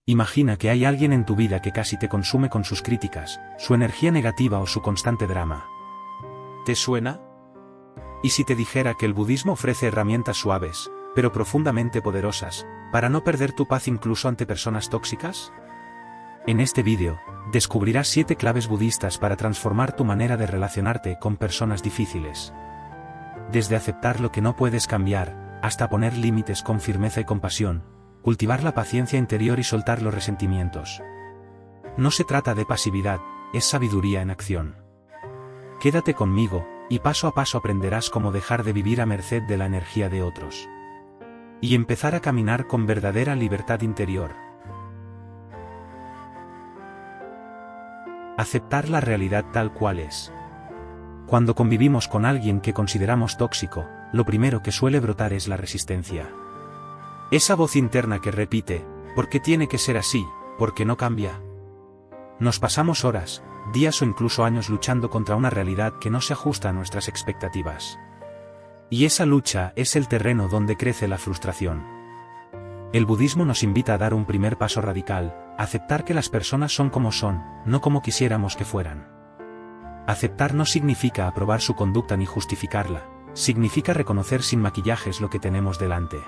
Imagina que hay alguien en tu vida que casi te consume con sus críticas, su energía negativa o su constante drama. ¿Te suena? ¿Y si te dijera que el budismo ofrece herramientas suaves, pero profundamente poderosas, para no perder tu paz incluso ante personas tóxicas? En este vídeo, descubrirás 7 claves budistas para transformar tu manera de relacionarte con personas difíciles. Desde aceptar lo que no puedes cambiar, hasta poner límites con firmeza y compasión, cultivar la paciencia interior y soltar los resentimientos. No se trata de pasividad, es sabiduría en acción. Quédate conmigo, y paso a paso aprenderás cómo dejar de vivir a merced de la energía de otros. Y empezar a caminar con verdadera libertad interior. Aceptar la realidad tal cual es. Cuando convivimos con alguien que consideramos tóxico, lo primero que suele brotar es la resistencia. Esa voz interna que repite, ¿por qué tiene que ser así? ¿Por qué no cambia? Nos pasamos horas, días o incluso años luchando contra una realidad que no se ajusta a nuestras expectativas. Y esa lucha es el terreno donde crece la frustración. El budismo nos invita a dar un primer paso radical, a aceptar que las personas son como son, no como quisiéramos que fueran. Aceptar no significa aprobar su conducta ni justificarla, significa reconocer sin maquillajes lo que tenemos delante.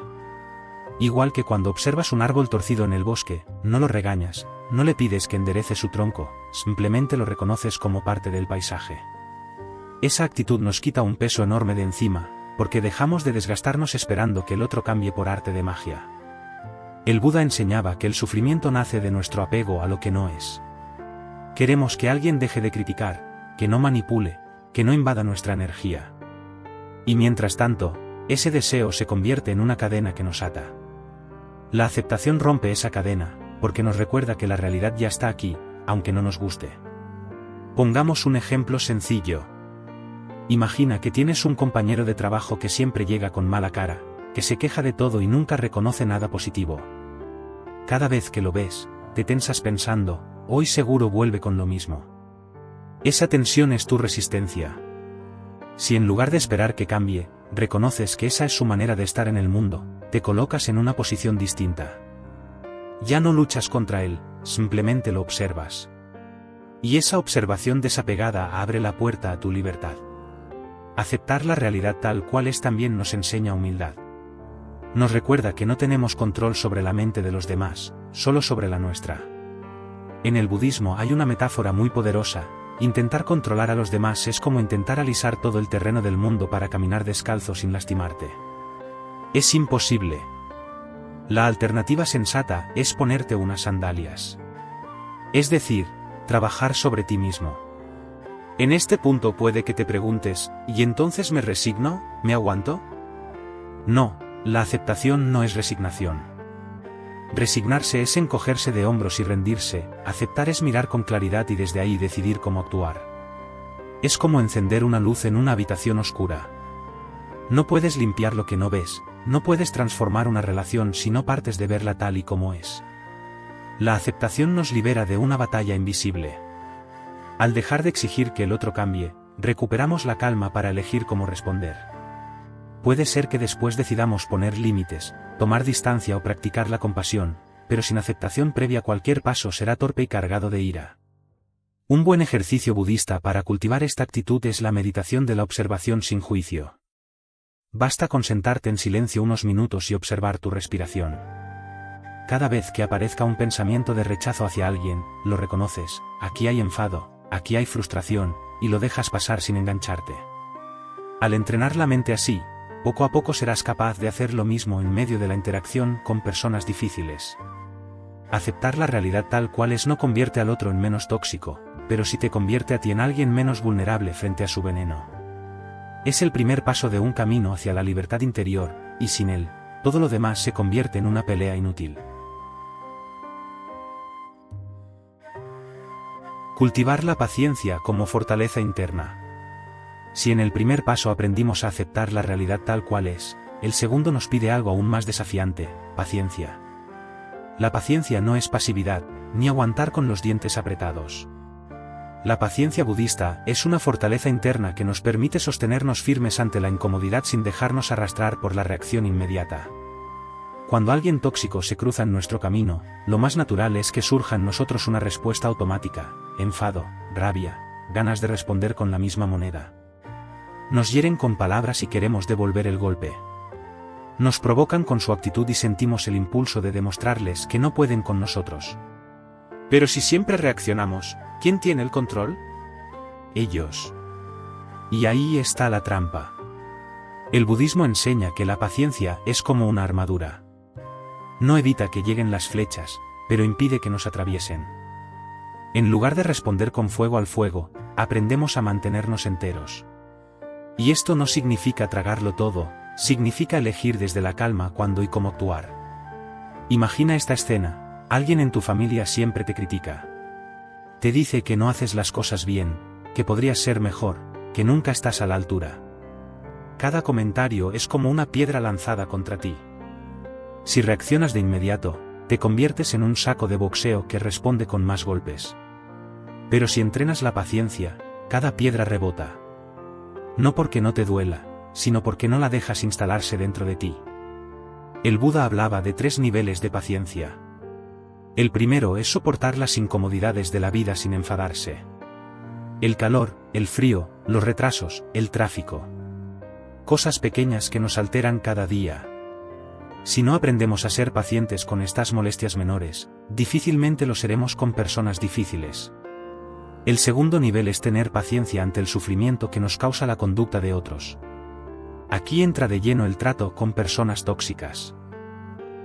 Igual que cuando observas un árbol torcido en el bosque, no lo regañas, no le pides que enderece su tronco, simplemente lo reconoces como parte del paisaje. Esa actitud nos quita un peso enorme de encima, porque dejamos de desgastarnos esperando que el otro cambie por arte de magia. El Buda enseñaba que el sufrimiento nace de nuestro apego a lo que no es. Queremos que alguien deje de criticar, que no manipule, que no invada nuestra energía. Y mientras tanto, ese deseo se convierte en una cadena que nos ata. La aceptación rompe esa cadena, porque nos recuerda que la realidad ya está aquí, aunque no nos guste. Pongamos un ejemplo sencillo. Imagina que tienes un compañero de trabajo que siempre llega con mala cara, que se queja de todo y nunca reconoce nada positivo. Cada vez que lo ves, te tensas pensando, hoy seguro vuelve con lo mismo. Esa tensión es tu resistencia. Si en lugar de esperar que cambie, reconoces que esa es su manera de estar en el mundo, te colocas en una posición distinta. Ya no luchas contra él, simplemente lo observas. Y esa observación desapegada abre la puerta a tu libertad. Aceptar la realidad tal cual es también nos enseña humildad. Nos recuerda que no tenemos control sobre la mente de los demás, solo sobre la nuestra. En el budismo hay una metáfora muy poderosa: intentar controlar a los demás es como intentar alisar todo el terreno del mundo para caminar descalzo sin lastimarte. Es imposible. La alternativa sensata es ponerte unas sandalias. Es decir, trabajar sobre ti mismo. En este punto puede que te preguntes, ¿y entonces me resigno? ¿Me aguanto? No, la aceptación no es resignación. Resignarse es encogerse de hombros y rendirse, aceptar es mirar con claridad y desde ahí decidir cómo actuar. Es como encender una luz en una habitación oscura. No puedes limpiar lo que no ves, no puedes transformar una relación si no partes de verla tal y como es. La aceptación nos libera de una batalla invisible. Al dejar de exigir que el otro cambie, recuperamos la calma para elegir cómo responder. Puede ser que después decidamos poner límites, tomar distancia o practicar la compasión, pero sin aceptación previa cualquier paso será torpe y cargado de ira. Un buen ejercicio budista para cultivar esta actitud es la meditación de la observación sin juicio. Basta con sentarte en silencio unos minutos y observar tu respiración. Cada vez que aparezca un pensamiento de rechazo hacia alguien, lo reconoces, aquí hay enfado, aquí hay frustración, y lo dejas pasar sin engancharte. Al entrenar la mente así, poco a poco serás capaz de hacer lo mismo en medio de la interacción con personas difíciles. Aceptar la realidad tal cual es no convierte al otro en menos tóxico, pero sí te convierte a ti en alguien menos vulnerable frente a su veneno. Es el primer paso de un camino hacia la libertad interior, y sin él, todo lo demás se convierte en una pelea inútil. Cultivar la paciencia como fortaleza interna. Si en el primer paso aprendimos a aceptar la realidad tal cual es, el segundo nos pide algo aún más desafiante: paciencia. La paciencia no es pasividad, ni aguantar con los dientes apretados. La paciencia budista es una fortaleza interna que nos permite sostenernos firmes ante la incomodidad sin dejarnos arrastrar por la reacción inmediata. Cuando alguien tóxico se cruza en nuestro camino, lo más natural es que surja en nosotros una respuesta automática: enfado, rabia, ganas de responder con la misma moneda. Nos hieren con palabras y queremos devolver el golpe. Nos provocan con su actitud y sentimos el impulso de demostrarles que no pueden con nosotros. Pero si siempre reaccionamos, ¿quién tiene el control? Ellos. Y ahí está la trampa. El budismo enseña que la paciencia es como una armadura. No evita que lleguen las flechas, pero impide que nos atraviesen. En lugar de responder con fuego al fuego, aprendemos a mantenernos enteros. Y esto no significa tragarlo todo, significa elegir desde la calma cuándo y cómo actuar. Imagina esta escena: alguien en tu familia siempre te critica. Te dice que no haces las cosas bien, que podrías ser mejor, que nunca estás a la altura. Cada comentario es como una piedra lanzada contra ti. Si reaccionas de inmediato, te conviertes en un saco de boxeo que responde con más golpes. Pero si entrenas la paciencia, cada piedra rebota. No porque no te duela, sino porque no la dejas instalarse dentro de ti. El Buda hablaba de 3 niveles de paciencia. El primero es soportar las incomodidades de la vida sin enfadarse. El calor, el frío, los retrasos, el tráfico. Cosas pequeñas que nos alteran cada día. Si no aprendemos a ser pacientes con estas molestias menores, difícilmente lo seremos con personas difíciles. El segundo nivel es tener paciencia ante el sufrimiento que nos causa la conducta de otros. Aquí entra de lleno el trato con personas tóxicas.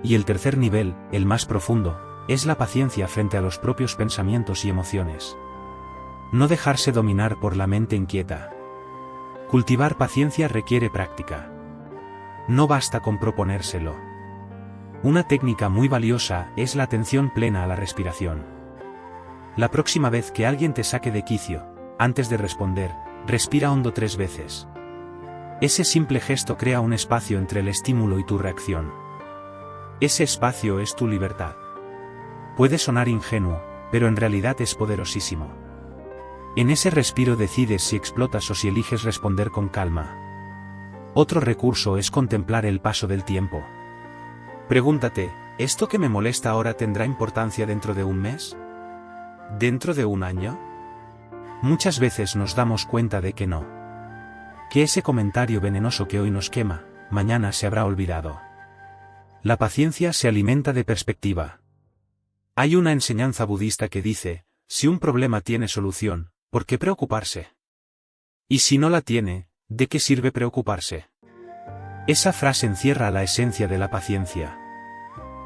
Y el tercer nivel, el más profundo, es la paciencia frente a los propios pensamientos y emociones. No dejarse dominar por la mente inquieta. Cultivar paciencia requiere práctica. No basta con proponérselo. Una técnica muy valiosa es la atención plena a la respiración. La próxima vez que alguien te saque de quicio, antes de responder, respira hondo 3 veces. Ese simple gesto crea un espacio entre el estímulo y tu reacción. Ese espacio es tu libertad. Puede sonar ingenuo, pero en realidad es poderosísimo. En ese respiro decides si explotas o si eliges responder con calma. Otro recurso es contemplar el paso del tiempo. Pregúntate, ¿esto que me molesta ahora tendrá importancia dentro de un mes? ¿Dentro de un año? Muchas veces nos damos cuenta de que no. Que ese comentario venenoso que hoy nos quema, mañana se habrá olvidado. La paciencia se alimenta de perspectiva. Hay una enseñanza budista que dice: si un problema tiene solución, ¿por qué preocuparse? Y si no la tiene, ¿de qué sirve preocuparse? Esa frase encierra la esencia de la paciencia.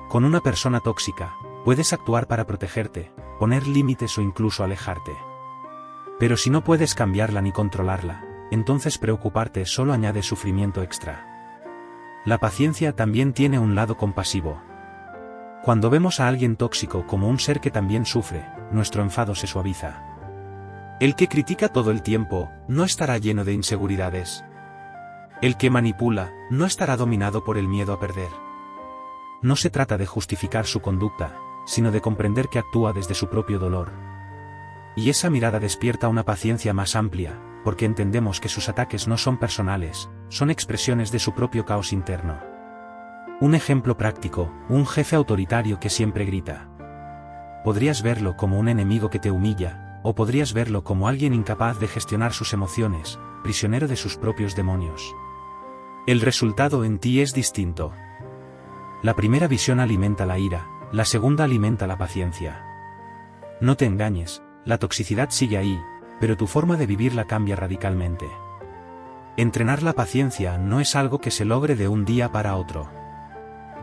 Con una persona tóxica, puedes actuar para protegerte, poner límites o incluso alejarte. Pero si no puedes cambiarla ni controlarla, entonces preocuparte solo añade sufrimiento extra. La paciencia también tiene un lado compasivo. Cuando vemos a alguien tóxico como un ser que también sufre, nuestro enfado se suaviza. El que critica todo el tiempo, no estará lleno de inseguridades. El que manipula, no estará dominado por el miedo a perder. No se trata de justificar su conducta, sino de comprender que actúa desde su propio dolor. Y esa mirada despierta una paciencia más amplia, porque entendemos que sus ataques no son personales, son expresiones de su propio caos interno. Un ejemplo práctico: un jefe autoritario que siempre grita. Podrías verlo como un enemigo que te humilla, o podrías verlo como alguien incapaz de gestionar sus emociones, prisionero de sus propios demonios. El resultado en ti es distinto. La primera visión alimenta la ira, la segunda alimenta la paciencia. No te engañes, la toxicidad sigue ahí, pero tu forma de vivirla cambia radicalmente. Entrenar la paciencia no es algo que se logre de un día para otro.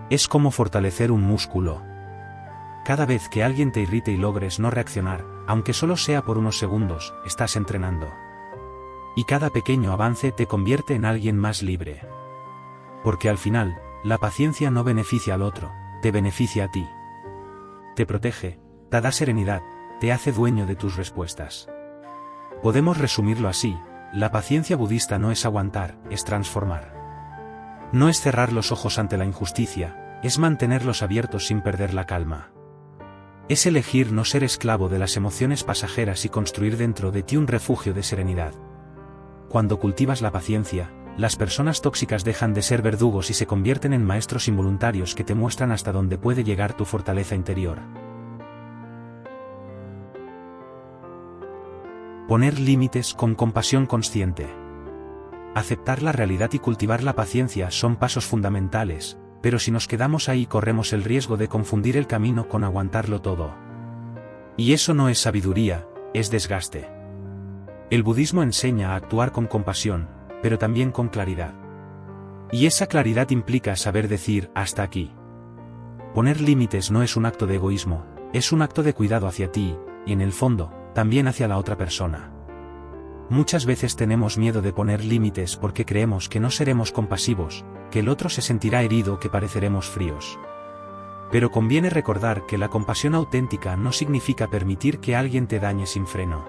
Es como fortalecer un músculo. Cada vez que alguien te irrite y logres no reaccionar, aunque solo sea por unos segundos, estás entrenando. Y cada pequeño avance te convierte en alguien más libre. Porque al final, la paciencia no beneficia al otro, te beneficia a ti. Te protege, te da serenidad, te hace dueño de tus respuestas. Podemos resumirlo así: la paciencia budista no es aguantar, es transformar. No es cerrar los ojos ante la injusticia, es mantenerlos abiertos sin perder la calma. Es elegir no ser esclavo de las emociones pasajeras y construir dentro de ti un refugio de serenidad. Cuando cultivas la paciencia, las personas tóxicas dejan de ser verdugos y se convierten en maestros involuntarios que te muestran hasta dónde puede llegar tu fortaleza interior. Poner límites con compasión consciente. Aceptar la realidad y cultivar la paciencia son pasos fundamentales, pero si nos quedamos ahí corremos el riesgo de confundir el camino con aguantarlo todo. Y eso no es sabiduría, es desgaste. El budismo enseña a actuar con compasión, pero también con claridad. Y esa claridad implica saber decir hasta aquí. Poner límites no es un acto de egoísmo, es un acto de cuidado hacia ti, y en el fondo, también hacia la otra persona. Muchas veces tenemos miedo de poner límites porque creemos que no seremos compasivos, que el otro se sentirá herido o que pareceremos fríos. Pero conviene recordar que la compasión auténtica no significa permitir que alguien te dañe sin freno.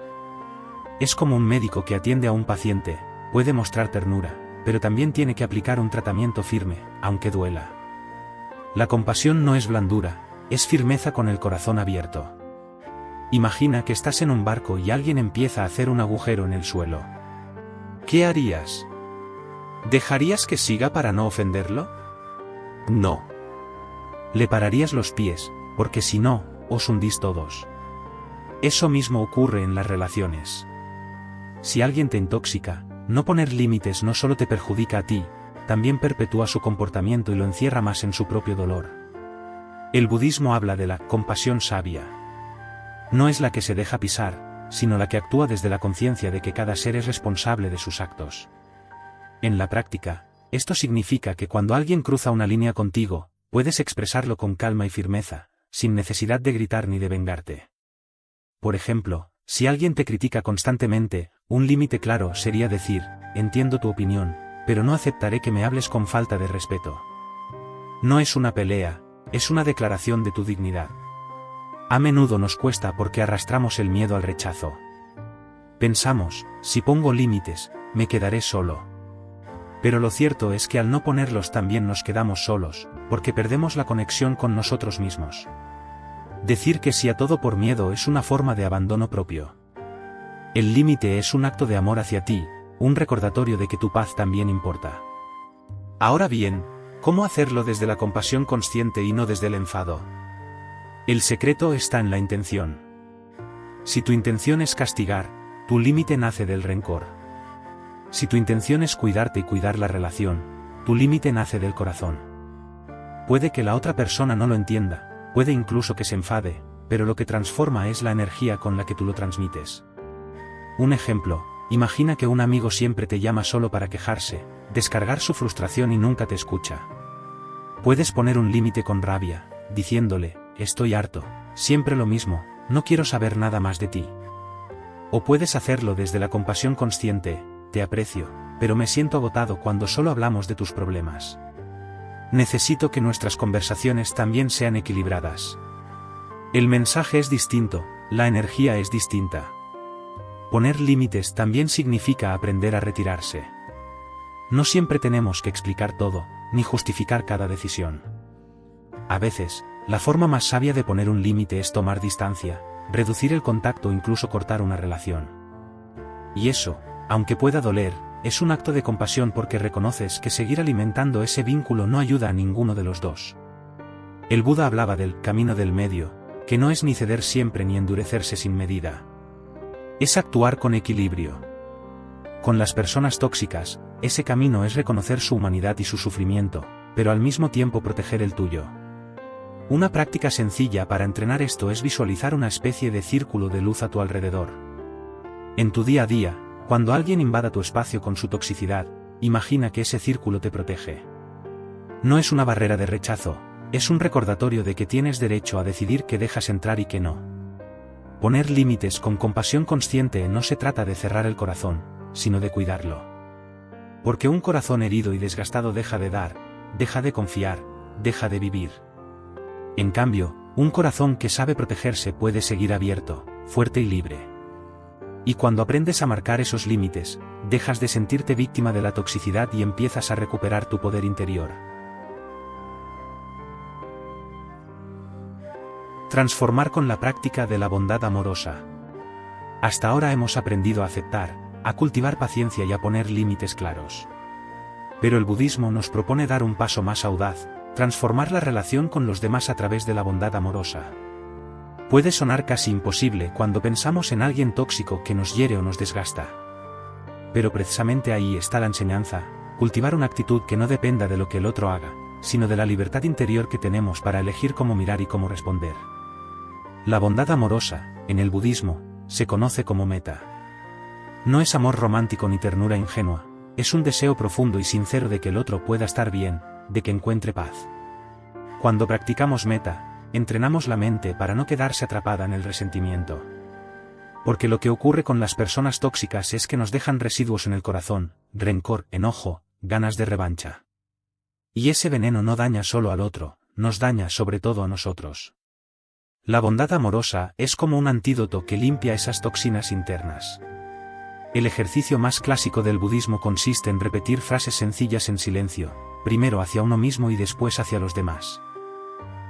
Es como un médico que atiende a un paciente, puede mostrar ternura, pero también tiene que aplicar un tratamiento firme, aunque duela. La compasión no es blandura, es firmeza con el corazón abierto. Imagina que estás en un barco y alguien empieza a hacer un agujero en el suelo. ¿Qué harías? ¿Dejarías que siga para no ofenderlo? No. Le pararías los pies, porque si no, os hundís todos. Eso mismo ocurre en las relaciones. Si alguien te intoxica, no poner límites no solo te perjudica a ti, también perpetúa su comportamiento y lo encierra más en su propio dolor. El budismo habla de la compasión sabia. No es la que se deja pisar, sino la que actúa desde la conciencia de que cada ser es responsable de sus actos. En la práctica, esto significa que cuando alguien cruza una línea contigo, puedes expresarlo con calma y firmeza, sin necesidad de gritar ni de vengarte. Por ejemplo, si alguien te critica constantemente, un límite claro sería decir, entiendo tu opinión, pero no aceptaré que me hables con falta de respeto. No es una pelea, es una declaración de tu dignidad. A menudo nos cuesta porque arrastramos el miedo al rechazo. Pensamos, si pongo límites, me quedaré solo. Pero lo cierto es que al no ponerlos también nos quedamos solos, porque perdemos la conexión con nosotros mismos. Decir que sí a todo por miedo es una forma de abandono propio. El límite es un acto de amor hacia ti, un recordatorio de que tu paz también importa. Ahora bien, ¿cómo hacerlo desde la compasión consciente y no desde el enfado? El secreto está en la intención. Si tu intención es castigar, tu límite nace del rencor. Si tu intención es cuidarte y cuidar la relación, tu límite nace del corazón. Puede que la otra persona no lo entienda, puede incluso que se enfade, pero lo que transforma es la energía con la que tú lo transmites. Un ejemplo, imagina que un amigo siempre te llama solo para quejarse, descargar su frustración y nunca te escucha. Puedes poner un límite con rabia, diciéndole, estoy harto, siempre lo mismo, no quiero saber nada más de ti. O puedes hacerlo desde la compasión consciente, te aprecio, pero me siento agotado cuando solo hablamos de tus problemas. Necesito que nuestras conversaciones también sean equilibradas. El mensaje es distinto, la energía es distinta. Poner límites también significa aprender a retirarse. No siempre tenemos que explicar todo, ni justificar cada decisión. A veces, la forma más sabia de poner un límite es tomar distancia, reducir el contacto o incluso cortar una relación. Y eso, aunque pueda doler, es un acto de compasión porque reconoces que seguir alimentando ese vínculo no ayuda a ninguno de los dos. El Buda hablaba del camino del medio, que no es ni ceder siempre ni endurecerse sin medida. Es actuar con equilibrio. Con las personas tóxicas, ese camino es reconocer su humanidad y su sufrimiento, pero al mismo tiempo proteger el tuyo. Una práctica sencilla para entrenar esto es visualizar una especie de círculo de luz a tu alrededor. En tu día a día, cuando alguien invada tu espacio con su toxicidad, imagina que ese círculo te protege. No es una barrera de rechazo, es un recordatorio de que tienes derecho a decidir qué dejas entrar y qué no. Poner límites con compasión consciente no se trata de cerrar el corazón, sino de cuidarlo. Porque un corazón herido y desgastado deja de dar, deja de confiar, deja de vivir. En cambio, un corazón que sabe protegerse puede seguir abierto, fuerte y libre. Y cuando aprendes a marcar esos límites, dejas de sentirte víctima de la toxicidad y empiezas a recuperar tu poder interior. Transformar con la práctica de la bondad amorosa. Hasta ahora hemos aprendido a aceptar, a cultivar paciencia y a poner límites claros. Pero el budismo nos propone dar un paso más audaz, transformar la relación con los demás a través de la bondad amorosa. Puede sonar casi imposible cuando pensamos en alguien tóxico que nos hiere o nos desgasta. Pero precisamente ahí está la enseñanza, cultivar una actitud que no dependa de lo que el otro haga, sino de la libertad interior que tenemos para elegir cómo mirar y cómo responder. La bondad amorosa, en el budismo, se conoce como metta. No es amor romántico ni ternura ingenua, es un deseo profundo y sincero de que el otro pueda estar bien, de que encuentre paz. Cuando practicamos metta, entrenamos la mente para no quedarse atrapada en el resentimiento. Porque lo que ocurre con las personas tóxicas es que nos dejan residuos en el corazón, rencor, enojo, ganas de revancha. Y ese veneno no daña solo al otro, nos daña sobre todo a nosotros. La bondad amorosa es como un antídoto que limpia esas toxinas internas. El ejercicio más clásico del budismo consiste en repetir frases sencillas en silencio, primero hacia uno mismo y después hacia los demás.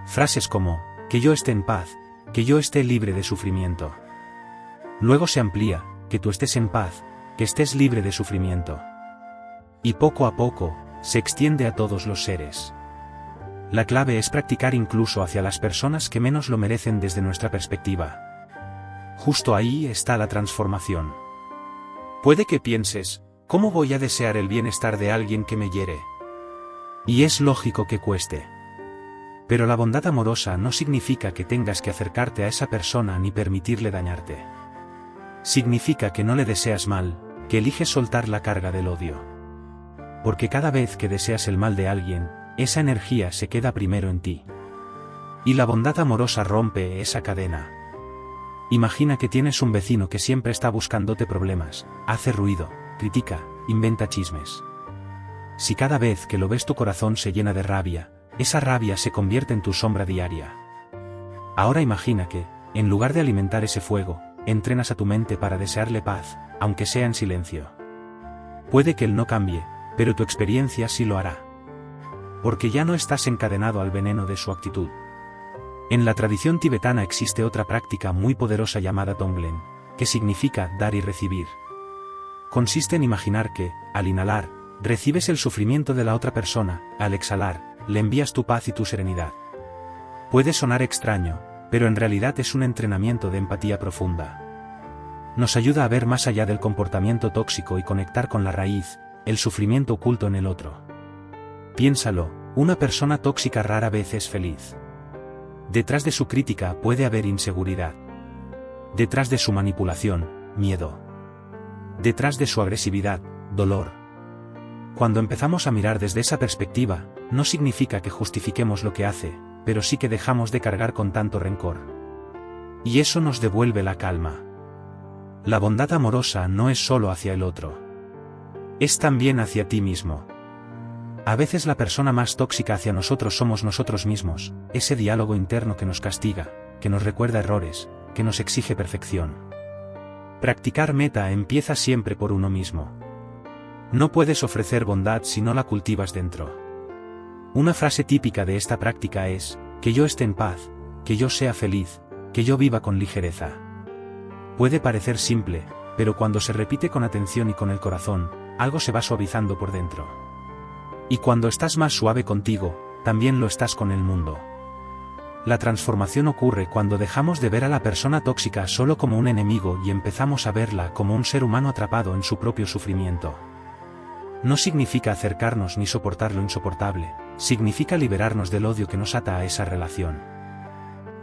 Frases como, que yo esté en paz, que yo esté libre de sufrimiento. Luego se amplía, que tú estés en paz, que estés libre de sufrimiento. Y poco a poco, se extiende a todos los seres. La clave es practicar incluso hacia las personas que menos lo merecen desde nuestra perspectiva. Justo ahí está la transformación. Puede que pienses, ¿cómo voy a desear el bienestar de alguien que me hiere? Y es lógico que cueste. Pero la bondad amorosa no significa que tengas que acercarte a esa persona ni permitirle dañarte. Significa que no le deseas mal, que eliges soltar la carga del odio. Porque cada vez que deseas el mal de alguien, esa energía se queda primero en ti. Y la bondad amorosa rompe esa cadena. Imagina que tienes un vecino que siempre está buscándote problemas, hace ruido, critica, inventa chismes. Si cada vez que lo ves tu corazón se llena de rabia, esa rabia se convierte en tu sombra diaria. Ahora imagina que, en lugar de alimentar ese fuego, entrenas a tu mente para desearle paz, aunque sea en silencio. Puede que él no cambie, pero tu experiencia sí lo hará. Porque ya no estás encadenado al veneno de su actitud. En la tradición tibetana existe otra práctica muy poderosa llamada Tonglen, que significa dar y recibir. Consiste en imaginar que, al inhalar, recibes el sufrimiento de la otra persona, al exhalar, le envías tu paz y tu serenidad. Puede sonar extraño, pero en realidad es un entrenamiento de empatía profunda. Nos ayuda a ver más allá del comportamiento tóxico y conectar con la raíz, el sufrimiento oculto en el otro. Piénsalo, una persona tóxica rara vez es feliz. Detrás de su crítica puede haber inseguridad. Detrás de su manipulación, miedo. Detrás de su agresividad, dolor. Cuando empezamos a mirar desde esa perspectiva, no significa que justifiquemos lo que hace, pero sí que dejamos de cargar con tanto rencor. Y eso nos devuelve la calma. La bondad amorosa no es solo hacia el otro. Es también hacia ti mismo. A veces la persona más tóxica hacia nosotros somos nosotros mismos, ese diálogo interno que nos castiga, que nos recuerda errores, que nos exige perfección. Practicar metta empieza siempre por uno mismo. No puedes ofrecer bondad si no la cultivas dentro. Una frase típica de esta práctica es, que yo esté en paz, que yo sea feliz, que yo viva con ligereza. Puede parecer simple, pero cuando se repite con atención y con el corazón, algo se va suavizando por dentro. Y cuando estás más suave contigo, también lo estás con el mundo. La transformación ocurre cuando dejamos de ver a la persona tóxica solo como un enemigo y empezamos a verla como un ser humano atrapado en su propio sufrimiento. No significa acercarnos ni soportar lo insoportable, significa liberarnos del odio que nos ata a esa relación.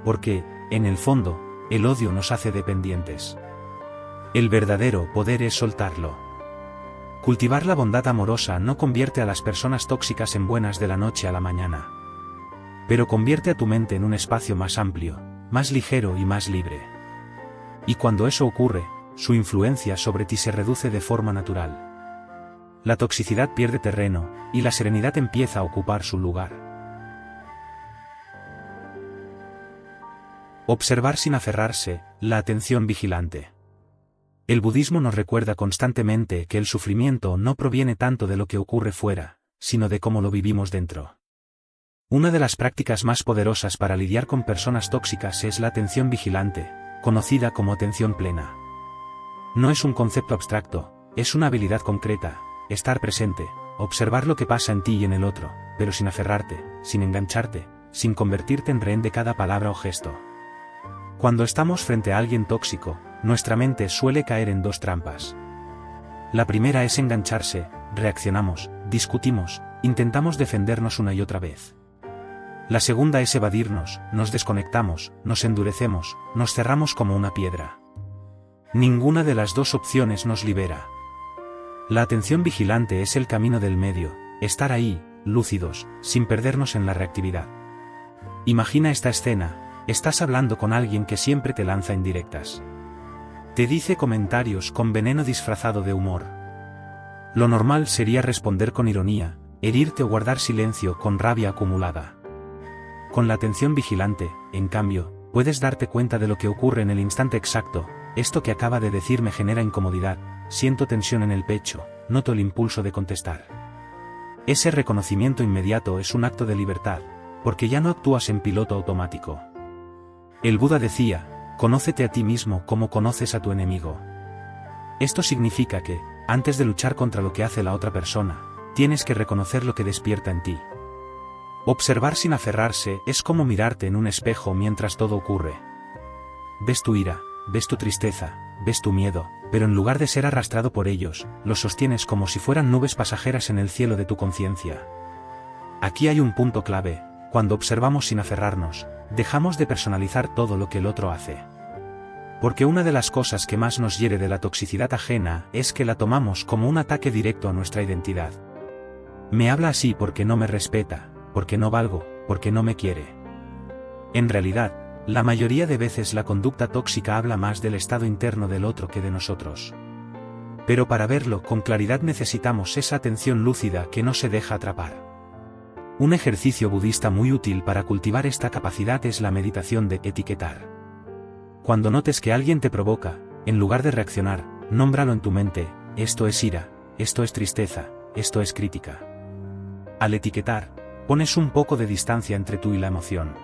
Porque, en el fondo, el odio nos hace dependientes. El verdadero poder es soltarlo. Cultivar la bondad amorosa no convierte a las personas tóxicas en buenas de la noche a la mañana. Pero convierte a tu mente en un espacio más amplio, más ligero y más libre. Y cuando eso ocurre, su influencia sobre ti se reduce de forma natural. La toxicidad pierde terreno, y la serenidad empieza a ocupar su lugar. Observar sin aferrarse, la atención vigilante. El budismo nos recuerda constantemente que el sufrimiento no proviene tanto de lo que ocurre fuera, sino de cómo lo vivimos dentro. Una de las prácticas más poderosas para lidiar con personas tóxicas es la atención vigilante, conocida como atención plena. No es un concepto abstracto, es una habilidad concreta, estar presente, observar lo que pasa en ti y en el otro, pero sin aferrarte, sin engancharte, sin convertirte en rehén de cada palabra o gesto. Cuando estamos frente a alguien tóxico, nuestra mente suele caer en dos trampas. La primera es engancharse, reaccionamos, discutimos, intentamos defendernos una y otra vez. La segunda es evadirnos, nos desconectamos, nos endurecemos, nos cerramos como una piedra. Ninguna de las dos opciones nos libera. La atención vigilante es el camino del medio, estar ahí, lúcidos, sin perdernos en la reactividad. Imagina esta escena, estás hablando con alguien que siempre te lanza indirectas. Te dice comentarios con veneno disfrazado de humor. Lo normal sería responder con ironía, herirte o guardar silencio con rabia acumulada. Con la atención vigilante, en cambio, puedes darte cuenta de lo que ocurre en el instante exacto. Esto que acaba de decir me genera incomodidad, siento tensión en el pecho, noto el impulso de contestar. Ese reconocimiento inmediato es un acto de libertad, porque ya no actúas en piloto automático. El Buda decía, conócete a ti mismo como conoces a tu enemigo. Esto significa que, antes de luchar contra lo que hace la otra persona, tienes que reconocer lo que despierta en ti. Observar sin aferrarse es como mirarte en un espejo mientras todo ocurre. Ves tu ira, ves tu tristeza, ves tu miedo, pero en lugar de ser arrastrado por ellos, los sostienes como si fueran nubes pasajeras en el cielo de tu conciencia. Aquí hay un punto clave: cuando observamos sin aferrarnos, dejamos de personalizar todo lo que el otro hace. Porque una de las cosas que más nos hiere de la toxicidad ajena es que la tomamos como un ataque directo a nuestra identidad. Me habla así porque no me respeta, porque no valgo, porque no me quiere. En realidad, la mayoría de veces la conducta tóxica habla más del estado interno del otro que de nosotros. Pero para verlo con claridad necesitamos esa atención lúcida que no se deja atrapar. Un ejercicio budista muy útil para cultivar esta capacidad es la meditación de etiquetar. Cuando notes que alguien te provoca, en lugar de reaccionar, nómbralo en tu mente: esto es ira, esto es tristeza, esto es crítica. Al etiquetar, pones un poco de distancia entre tú y la emoción.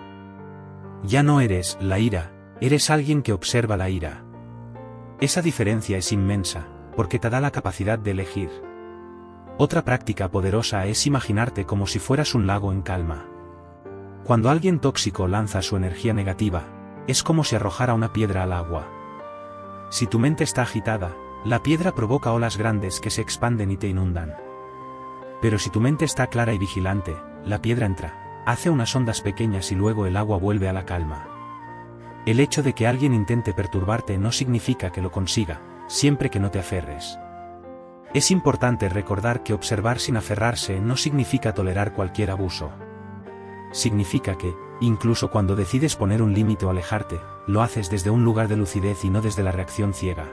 Ya no eres la ira, eres alguien que observa la ira. Esa diferencia es inmensa, porque te da la capacidad de elegir. Otra práctica poderosa es imaginarte como si fueras un lago en calma. Cuando alguien tóxico lanza su energía negativa, es como si arrojara una piedra al agua. Si tu mente está agitada, la piedra provoca olas grandes que se expanden y te inundan. Pero si tu mente está clara y vigilante, la piedra entra, hace unas ondas pequeñas y luego el agua vuelve a la calma. El hecho de que alguien intente perturbarte no significa que lo consiga, siempre que no te aferres. Es importante recordar que observar sin aferrarse no significa tolerar cualquier abuso. Significa que, incluso cuando decides poner un límite o alejarte, lo haces desde un lugar de lucidez y no desde la reacción ciega.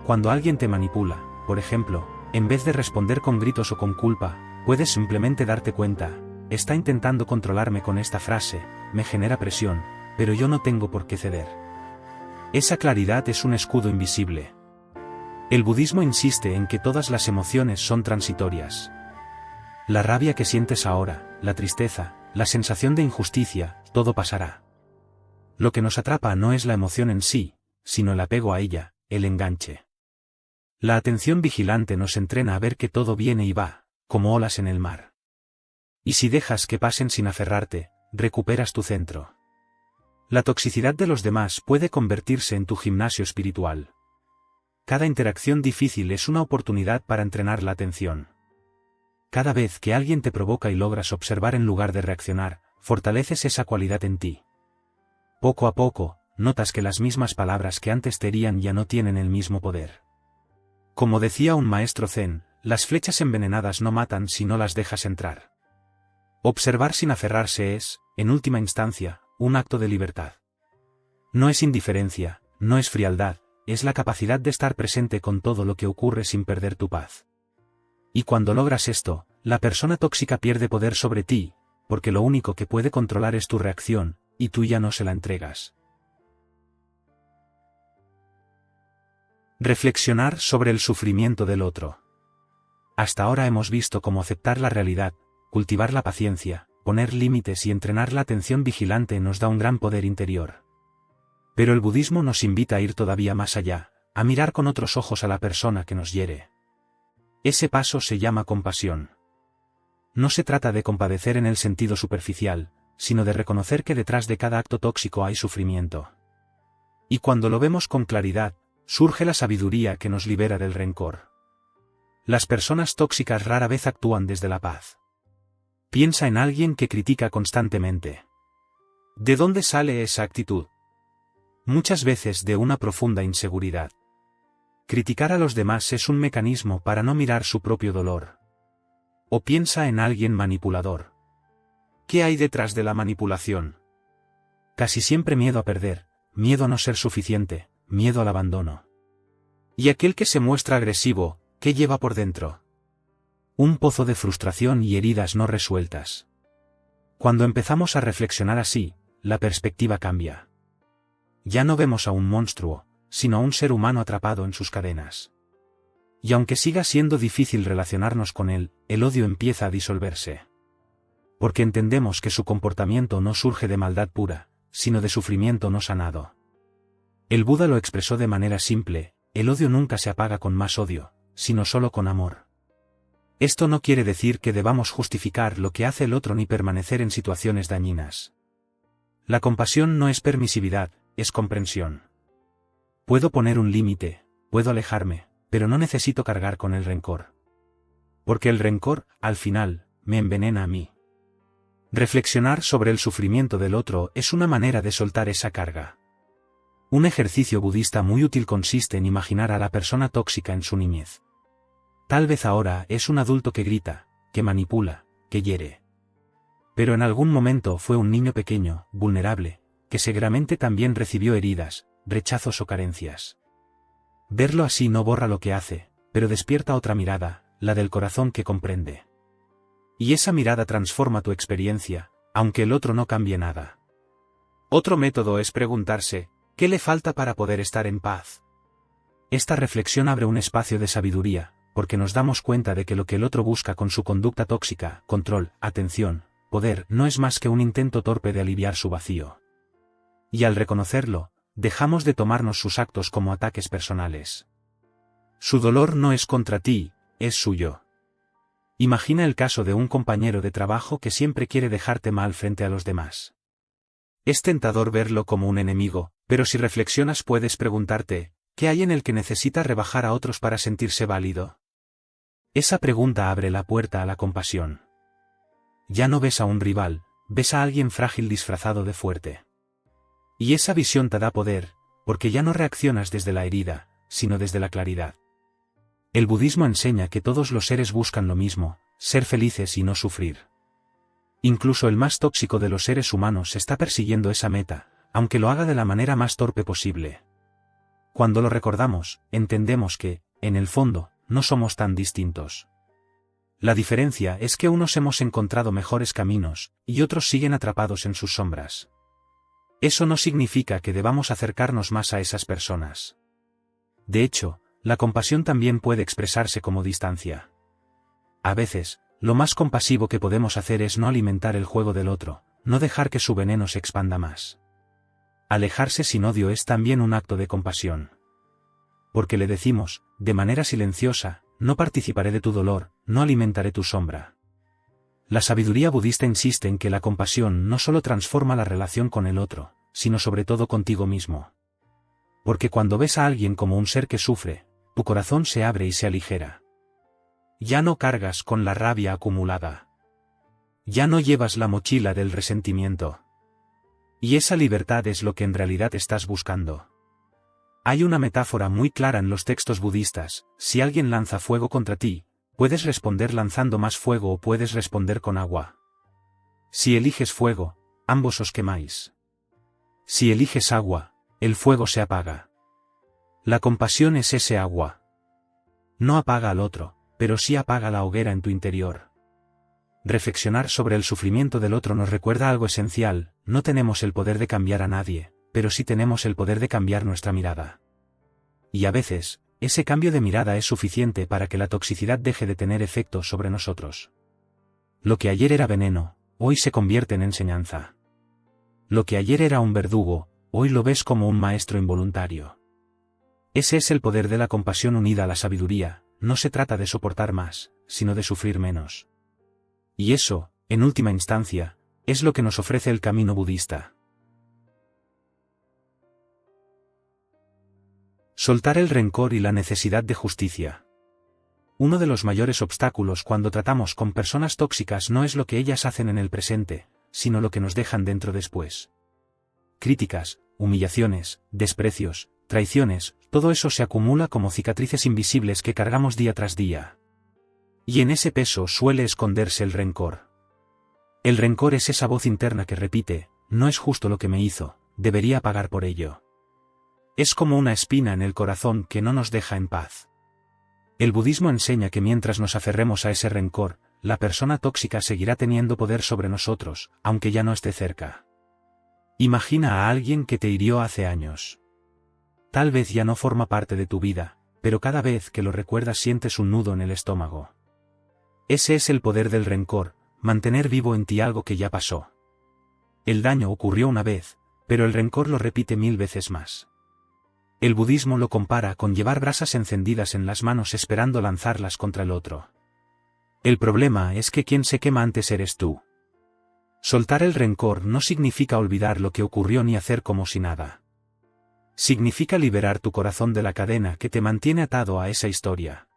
Cuando alguien te manipula, por ejemplo, en vez de responder con gritos o con culpa, puedes simplemente darte cuenta: está intentando controlarme con esta frase, me genera presión, pero yo no tengo por qué ceder. Esa claridad es un escudo invisible. El budismo insiste en que todas las emociones son transitorias. La rabia que sientes ahora, la tristeza, la sensación de injusticia, todo pasará. Lo que nos atrapa no es la emoción en sí, sino el apego a ella, el enganche. La atención vigilante nos entrena a ver que todo viene y va, como olas en el mar. Y si dejas que pasen sin aferrarte, recuperas tu centro. La toxicidad de los demás puede convertirse en tu gimnasio espiritual. Cada interacción difícil es una oportunidad para entrenar la atención. Cada vez que alguien te provoca y logras observar en lugar de reaccionar, fortaleces esa cualidad en ti. Poco a poco, notas que las mismas palabras que antes te herían ya no tienen el mismo poder. Como decía un maestro zen, las flechas envenenadas no matan si no las dejas entrar. Observar sin aferrarse es, en última instancia, un acto de libertad. No es indiferencia, no es frialdad, es la capacidad de estar presente con todo lo que ocurre sin perder tu paz. Y cuando logras esto, la persona tóxica pierde poder sobre ti, porque lo único que puede controlar es tu reacción, y tú ya no se la entregas. Reflexionar sobre el sufrimiento del otro. Hasta ahora hemos visto cómo aceptar la realidad, cultivar la paciencia, poner límites y entrenar la atención vigilante nos da un gran poder interior. Pero el budismo nos invita a ir todavía más allá, a mirar con otros ojos a la persona que nos hiere. Ese paso se llama compasión. No se trata de compadecer en el sentido superficial, sino de reconocer que detrás de cada acto tóxico hay sufrimiento. Y cuando lo vemos con claridad, surge la sabiduría que nos libera del rencor. Las personas tóxicas rara vez actúan desde la paz. Piensa en alguien que critica constantemente. ¿De dónde sale esa actitud? Muchas veces de una profunda inseguridad. Criticar a los demás es un mecanismo para no mirar su propio dolor. O piensa en alguien manipulador. ¿Qué hay detrás de la manipulación? Casi siempre miedo a perder, miedo a no ser suficiente, miedo al abandono. ¿Y aquel que se muestra agresivo, qué lleva por dentro? Un pozo de frustración y heridas no resueltas. Cuando empezamos a reflexionar así, la perspectiva cambia. Ya no vemos a un monstruo, sino a un ser humano atrapado en sus cadenas. Y aunque siga siendo difícil relacionarnos con él, el odio empieza a disolverse. Porque entendemos que su comportamiento no surge de maldad pura, sino de sufrimiento no sanado. El Buda lo expresó de manera simple: el odio nunca se apaga con más odio, sino solo con amor. Esto no quiere decir que debamos justificar lo que hace el otro ni permanecer en situaciones dañinas. La compasión no es permisividad, es comprensión. Puedo poner un límite, puedo alejarme, pero no necesito cargar con el rencor. Porque el rencor, al final, me envenena a mí. Reflexionar sobre el sufrimiento del otro es una manera de soltar esa carga. Un ejercicio budista muy útil consiste en imaginar a la persona tóxica en su niñez. Tal vez ahora es un adulto que grita, que manipula, que hiere. Pero en algún momento fue un niño pequeño, vulnerable, que seguramente también recibió heridas, rechazos o carencias. Verlo así no borra lo que hace, pero despierta otra mirada, la del corazón que comprende. Y esa mirada transforma tu experiencia, aunque el otro no cambie nada. Otro método es preguntarse, ¿qué le falta para poder estar en paz? Esta reflexión abre un espacio de sabiduría, porque nos damos cuenta de que lo que el otro busca con su conducta tóxica, control, atención, poder, no es más que un intento torpe de aliviar su vacío. Y al reconocerlo, dejamos de tomarnos sus actos como ataques personales. Su dolor no es contra ti, es suyo. Imagina el caso de un compañero de trabajo que siempre quiere dejarte mal frente a los demás. Es tentador verlo como un enemigo, pero si reflexionas puedes preguntarte, ¿qué hay en el que necesita rebajar a otros para sentirse válido? Esa pregunta abre la puerta a la compasión. Ya no ves a un rival, ves a alguien frágil disfrazado de fuerte. Y esa visión te da poder, porque ya no reaccionas desde la herida, sino desde la claridad. El budismo enseña que todos los seres buscan lo mismo, ser felices y no sufrir. Incluso el más tóxico de los seres humanos está persiguiendo esa meta, aunque lo haga de la manera más torpe posible. Cuando lo recordamos, entendemos que, en el fondo, no somos tan distintos. La diferencia es que unos hemos encontrado mejores caminos, y otros siguen atrapados en sus sombras. Eso no significa que debamos acercarnos más a esas personas. De hecho, la compasión también puede expresarse como distancia. A veces, lo más compasivo que podemos hacer es no alimentar el juego del otro, no dejar que su veneno se expanda más. Alejarse sin odio es también un acto de compasión. Porque le decimos, de manera silenciosa, no participaré de tu dolor, no alimentaré tu sombra. La sabiduría budista insiste en que la compasión no solo transforma la relación con el otro, sino sobre todo contigo mismo. Porque cuando ves a alguien como un ser que sufre, tu corazón se abre y se aligera. Ya no cargas con la rabia acumulada. Ya no llevas la mochila del resentimiento. Y esa libertad es lo que en realidad estás buscando. Hay una metáfora muy clara en los textos budistas: si alguien lanza fuego contra ti, puedes responder lanzando más fuego o puedes responder con agua. Si eliges fuego, ambos os quemáis. Si eliges agua, el fuego se apaga. La compasión es ese agua. No apaga al otro, pero sí apaga la hoguera en tu interior. Reflexionar sobre el sufrimiento del otro nos recuerda algo esencial: no tenemos el poder de cambiar a nadie, pero sí tenemos el poder de cambiar nuestra mirada. Y a veces, ese cambio de mirada es suficiente para que la toxicidad deje de tener efecto sobre nosotros. Lo que ayer era veneno, hoy se convierte en enseñanza. Lo que ayer era un verdugo, hoy lo ves como un maestro involuntario. Ese es el poder de la compasión unida a la sabiduría: no se trata de soportar más, sino de sufrir menos. Y eso, en última instancia, es lo que nos ofrece el camino budista. Soltar el rencor y la necesidad de justicia. Uno de los mayores obstáculos cuando tratamos con personas tóxicas no es lo que ellas hacen en el presente, sino lo que nos dejan dentro después. Críticas, humillaciones, desprecios, traiciones, todo eso se acumula como cicatrices invisibles que cargamos día tras día. Y en ese peso suele esconderse el rencor. El rencor es esa voz interna que repite, no es justo lo que me hizo, debería pagar por ello. Es como una espina en el corazón que no nos deja en paz. El budismo enseña que mientras nos aferremos a ese rencor, la persona tóxica seguirá teniendo poder sobre nosotros, aunque ya no esté cerca. Imagina a alguien que te hirió hace años. Tal vez ya no forma parte de tu vida, pero cada vez que lo recuerdas sientes un nudo en el estómago. Ese es el poder del rencor, mantener vivo en ti algo que ya pasó. El daño ocurrió una vez, pero el rencor lo repite 1000 veces más. El budismo lo compara con llevar brasas encendidas en las manos esperando lanzarlas contra el otro. El problema es que quien se quema antes eres tú. Soltar el rencor no significa olvidar lo que ocurrió ni hacer como si nada. Significa liberar tu corazón de la cadena que te mantiene atado a esa historia.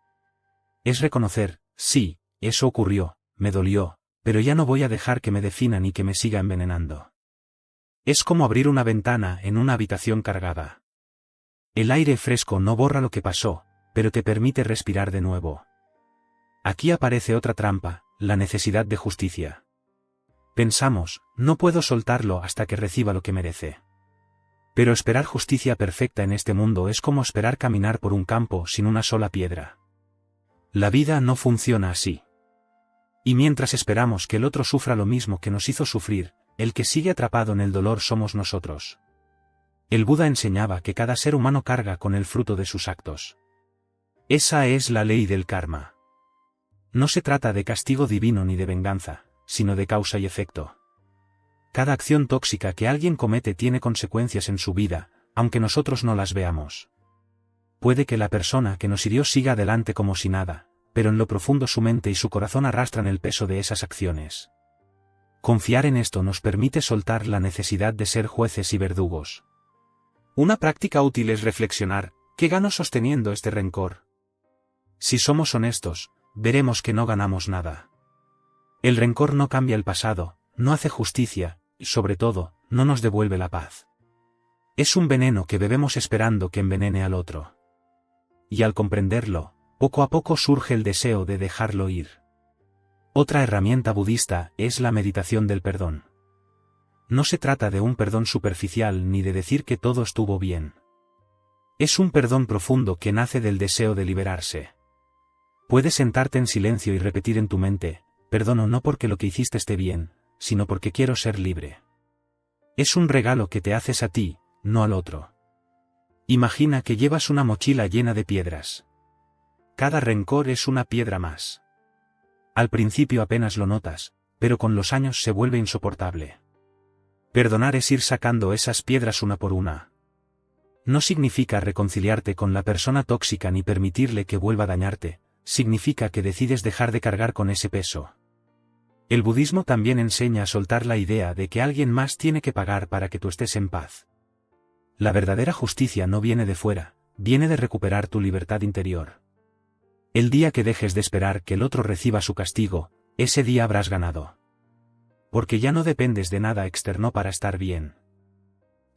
Es reconocer, sí, eso ocurrió, me dolió, pero ya no voy a dejar que me defina ni que me siga envenenando. Es como abrir una ventana en una habitación cargada. El aire fresco no borra lo que pasó, pero te permite respirar de nuevo. Aquí aparece otra trampa, la necesidad de justicia. Pensamos, no puedo soltarlo hasta que reciba lo que merece. Pero esperar justicia perfecta en este mundo es como esperar caminar por un campo sin una sola piedra. La vida no funciona así. Y mientras esperamos que el otro sufra lo mismo que nos hizo sufrir, el que sigue atrapado en el dolor somos nosotros. El Buda enseñaba que cada ser humano carga con el fruto de sus actos. Esa es la ley del karma. No se trata de castigo divino ni de venganza, sino de causa y efecto. Cada acción tóxica que alguien comete tiene consecuencias en su vida, aunque nosotros no las veamos. Puede que la persona que nos hirió siga adelante como si nada, pero en lo profundo su mente y su corazón arrastran el peso de esas acciones. Confiar en esto nos permite soltar la necesidad de ser jueces y verdugos. Una práctica útil es reflexionar, ¿qué gano sosteniendo este rencor? Si somos honestos, veremos que no ganamos nada. El rencor no cambia el pasado, no hace justicia, y sobre todo, no nos devuelve la paz. Es un veneno que bebemos esperando que envenene al otro. Y al comprenderlo, poco a poco surge el deseo de dejarlo ir. Otra herramienta budista es la meditación del perdón. No se trata de un perdón superficial ni de decir que todo estuvo bien. Es un perdón profundo que nace del deseo de liberarse. Puedes sentarte en silencio y repetir en tu mente, perdono no porque lo que hiciste esté bien, sino porque quiero ser libre. Es un regalo que te haces a ti, no al otro. Imagina que llevas una mochila llena de piedras. Cada rencor es una piedra más. Al principio apenas lo notas, pero con los años se vuelve insoportable. Perdonar es ir sacando esas piedras una por una. No significa reconciliarte con la persona tóxica ni permitirle que vuelva a dañarte, significa que decides dejar de cargar con ese peso. El budismo también enseña a soltar la idea de que alguien más tiene que pagar para que tú estés en paz. La verdadera justicia no viene de fuera, viene de recuperar tu libertad interior. El día que dejes de esperar que el otro reciba su castigo, ese día habrás ganado. Porque ya no dependes de nada externo para estar bien.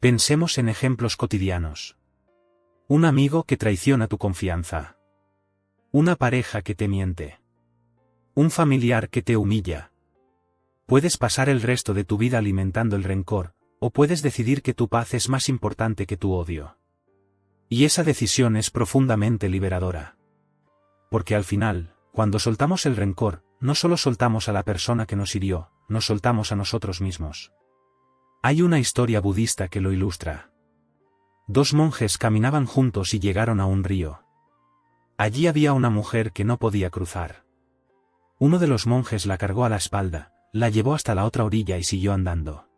Pensemos en ejemplos cotidianos. Un amigo que traiciona tu confianza. Una pareja que te miente. Un familiar que te humilla. Puedes pasar el resto de tu vida alimentando el rencor, o puedes decidir que tu paz es más importante que tu odio. Y esa decisión es profundamente liberadora. Porque al final, cuando soltamos el rencor, no solo soltamos a la persona que nos hirió, nos soltamos a nosotros mismos. Hay una historia budista que lo ilustra. Dos monjes caminaban juntos y llegaron a un río. Allí había una mujer que no podía cruzar. Uno de los monjes la cargó a la espalda, la llevó hasta la otra orilla y siguió andando.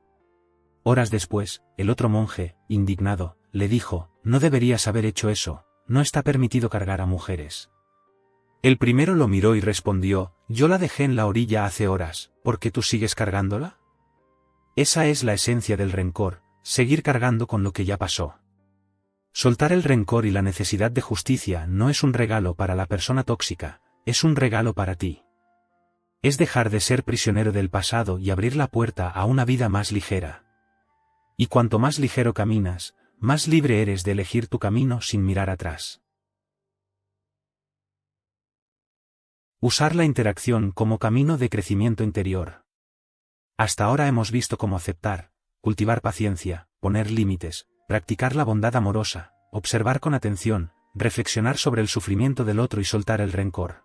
Horas después, el otro monje, indignado, le dijo, no deberías haber hecho eso, no está permitido cargar a mujeres. El primero lo miró y respondió, yo la dejé en la orilla hace horas, ¿por qué tú sigues cargándola? Esa es la esencia del rencor, seguir cargando con lo que ya pasó. Soltar el rencor y la necesidad de justicia no es un regalo para la persona tóxica, es un regalo para ti. Es dejar de ser prisionero del pasado y abrir la puerta a una vida más ligera. Y cuanto más ligero caminas, más libre eres de elegir tu camino sin mirar atrás. Usar la interacción como camino de crecimiento interior. Hasta ahora hemos visto cómo aceptar, cultivar paciencia, poner límites, practicar la bondad amorosa, observar con atención, reflexionar sobre el sufrimiento del otro y soltar el rencor.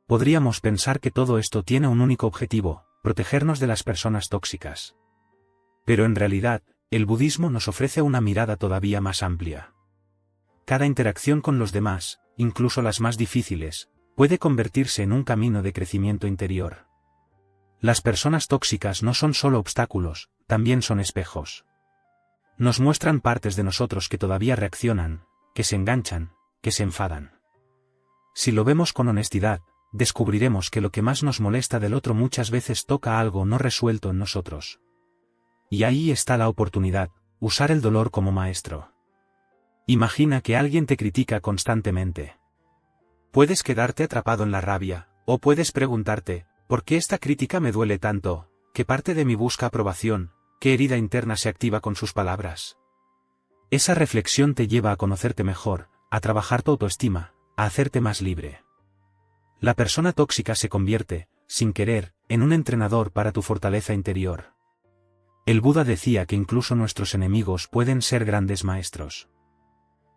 Podríamos pensar que todo esto tiene un único objetivo, protegernos de las personas tóxicas. Pero en realidad, el budismo nos ofrece una mirada todavía más amplia. Cada interacción con los demás, incluso las más difíciles, puede convertirse en un camino de crecimiento interior. Las personas tóxicas no son solo obstáculos, también son espejos. Nos muestran partes de nosotros que todavía reaccionan, que se enganchan, que se enfadan. Si lo vemos con honestidad, descubriremos que lo que más nos molesta del otro muchas veces toca algo no resuelto en nosotros. Y ahí está la oportunidad, usar el dolor como maestro. Imagina que alguien te critica constantemente. Puedes quedarte atrapado en la rabia, o puedes preguntarte, ¿por qué esta crítica me duele tanto? ¿Qué parte de mí busca aprobación? ¿Qué herida interna se activa con sus palabras? Esa reflexión te lleva a conocerte mejor, a trabajar tu autoestima, a hacerte más libre. La persona tóxica se convierte, sin querer, en un entrenador para tu fortaleza interior. El Buda decía que incluso nuestros enemigos pueden ser grandes maestros.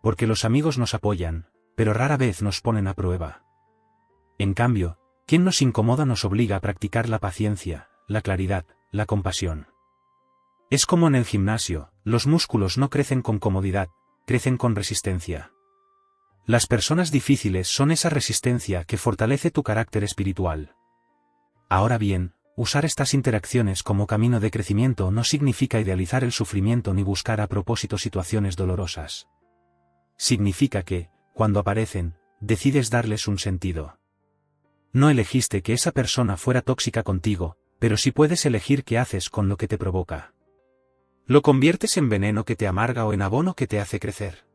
Porque los amigos nos apoyan, pero rara vez nos ponen a prueba. En cambio, quien nos incomoda nos obliga a practicar la paciencia, la claridad, la compasión. Es como en el gimnasio, los músculos no crecen con comodidad, crecen con resistencia. Las personas difíciles son esa resistencia que fortalece tu carácter espiritual. Ahora bien, usar estas interacciones como camino de crecimiento no significa idealizar el sufrimiento ni buscar a propósito situaciones dolorosas. Significa que, cuando aparecen, decides darles un sentido. No elegiste que esa persona fuera tóxica contigo, pero sí puedes elegir qué haces con lo que te provoca. ¿Lo conviertes en veneno que te amarga o en abono que te hace crecer?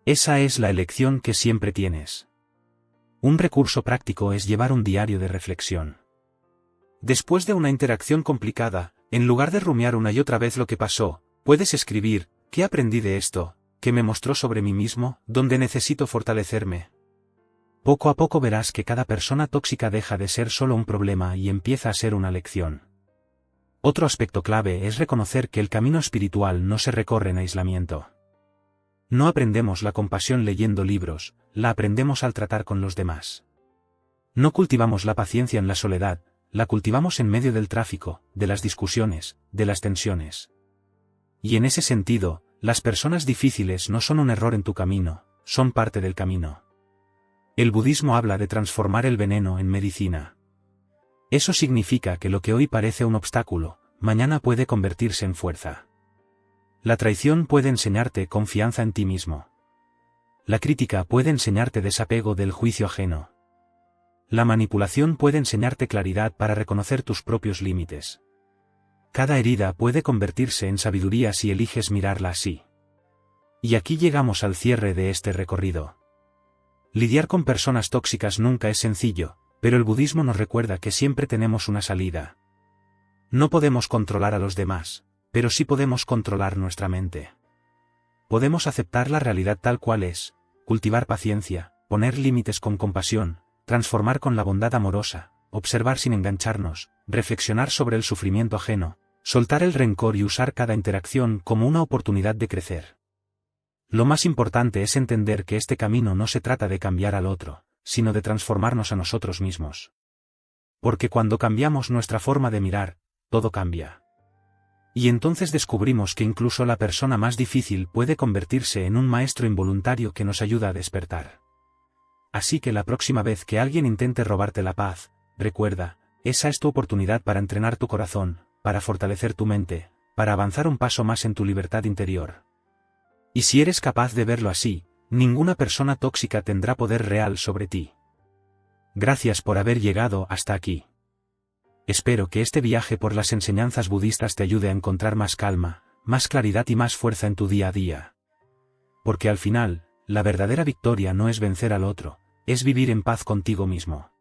Esa es la elección que siempre tienes. Un recurso práctico es llevar un diario de reflexión. Después de una interacción complicada, en lugar de rumiar una y otra vez lo que pasó, puedes escribir, ¿qué aprendí de esto? ¿Qué me mostró sobre mí mismo? ¿Dónde necesito fortalecerme? Poco a poco verás que cada persona tóxica deja de ser solo un problema y empieza a ser una lección. Otro aspecto clave es reconocer que el camino espiritual no se recorre en aislamiento. No aprendemos la compasión leyendo libros, la aprendemos al tratar con los demás. No cultivamos la paciencia en la soledad, la cultivamos en medio del tráfico, de las discusiones, de las tensiones. Y en ese sentido, las personas difíciles no son un error en tu camino, son parte del camino. El budismo habla de transformar el veneno en medicina. Eso significa que lo que hoy parece un obstáculo, mañana puede convertirse en fuerza. La traición puede enseñarte confianza en ti mismo. La crítica puede enseñarte desapego del juicio ajeno. La manipulación puede enseñarte claridad para reconocer tus propios límites. Cada herida puede convertirse en sabiduría si eliges mirarla así. Y aquí llegamos al cierre de este recorrido. Lidiar con personas tóxicas nunca es sencillo, pero el budismo nos recuerda que siempre tenemos una salida. No podemos controlar a los demás, pero sí podemos controlar nuestra mente. Podemos aceptar la realidad tal cual es, cultivar paciencia, poner límites con compasión, transformar con la bondad amorosa, observar sin engancharnos, reflexionar sobre el sufrimiento ajeno, soltar el rencor y usar cada interacción como una oportunidad de crecer. Lo más importante es entender que este camino no se trata de cambiar al otro, sino de transformarnos a nosotros mismos. Porque cuando cambiamos nuestra forma de mirar, todo cambia. Y entonces descubrimos que incluso la persona más difícil puede convertirse en un maestro involuntario que nos ayuda a despertar. Así que la próxima vez que alguien intente robarte la paz, recuerda, esa es tu oportunidad para entrenar tu corazón, para fortalecer tu mente, para avanzar un paso más en tu libertad interior. Y si eres capaz de verlo así, ninguna persona tóxica tendrá poder real sobre ti. Gracias por haber llegado hasta aquí. Espero que este viaje por las enseñanzas budistas te ayude a encontrar más calma, más claridad y más fuerza en tu día a día. Porque al final, la verdadera victoria no es vencer al otro, es vivir en paz contigo mismo.